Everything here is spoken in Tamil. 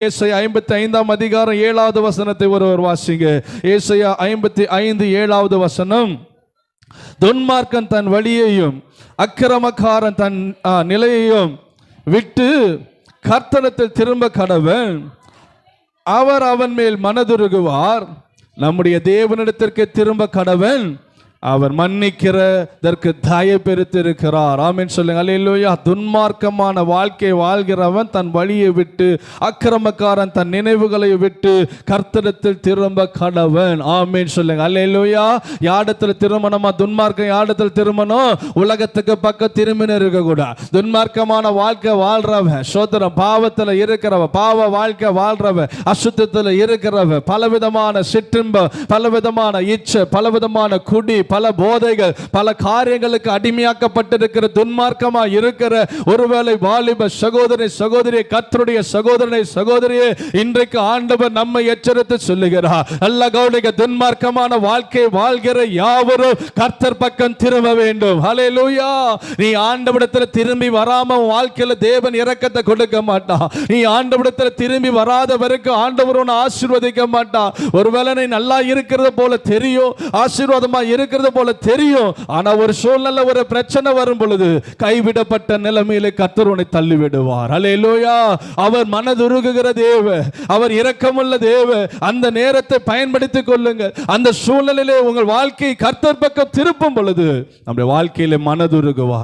ஏசாயா 55 அதிகாரம் 7வது வசனத்தை ஒருவர் வாசிங்க. ஏசாயா 55 7வது வசனம். துன்மார்க்கன் தன் வழியையும் அக்கிரமக்காரன் தன் நிலையையும் விட்டு கர்த்தரிடத்தில் திரும்ப கடவன், அவர் அவன் மேல் மனதுருகுவார். நம்முடைய தேவனிடத்திற்கு திரும்ப கடவன், அவர் மன்னிக்கிறதற்கு தயை பெருத்திருக்கிறார். ஆமென் சொல்லுங்க. அல்லேலூயா. துன்மார்க்கமான வாழ்க்கை வாழ்கிறவன் தன் வழியை விட்டு, அக்கிரமக்காரன் தன் நினைவுகளை விட்டு கர்த்தரிடத்தில் திரும்ப கடவன். ஆமென் சொல்லுங்க. அல்லேலூயா. யாரிடத்தில் திருமணமா? துன்மார்க்கம் யாரிடத்தில் திருமணம்? உலகத்துக்கு பக்கம் திரும்பின இருக்க கூட. துன்மார்க்கமான வாழ்க்கை வாழ்றவன், சோதரம் பாவத்தில் இருக்கிறவன், பாவ வாழ்க்கை வாழ்றவன், அசுத்தத்தில் இருக்கிறவன், பலவிதமான சிற்றின்பம், பலவிதமான இச்சை, பலவிதமான குடி, பல போதைகள், பல காரியங்களுக்கு அடிமையாக்கப்பட்டிருக்கிற துன்மார்க்கமா இருக்கிற ஒருவேளை வாலிப சகோதரி சகோதரியை, கர்த்தருடைய சகோதரனை சகோதரியே, இன்றைக்கு ஆண்டவர் நம்மை எச்சரித்து சொல்லுகிறார். அல்ல கௌடிக துன்மார்க்கமான வாழ்க்கை வாழ்கிற யாவரும் கர்த்தர் பக்கம் திரும்ப வேண்டும். ஹல்லேலூயா. நீ ஆண்டவரிடத்தில் திரும்பி வராம வாழ்க்கையில தேவன் இரக்கத்தை கொடுக்க மாட்டான். நீ ஆண்டவரிடத்தில் திரும்பி வராத வரைக்கும் ஆண்டவர் உன்னை ஆசீர்வதிக்க மாட்டான். ஒருவேளை நீ நல்லா இருக்கிறது போல தெரியும், ஆசீர்வாதமா இருக்கிறது போல தெரியும், ஆனா ஒரு சூழ்நிலை, ஒரு பிரச்சனை வரும் பொழுது கைவிடப்பட்ட நிலைமையிலே கர்த்தர் உன்னை தள்ளி விடுவார். அல்லேலூயா. அவர் மனதுருகுகிற தேவன், அவர் இரக்கமுள்ள தேவன். அந்த நேரத்தை பயன்படுத்திக் கொள்ளுங்கள். அந்த சூழ்நிலையிலே உங்கள் வாழ்க்கை கர்த்தர் பக்கம் திருப்பும் பொழுது நம்முடைய வாழ்க்கையிலே மனதுருகுவார்.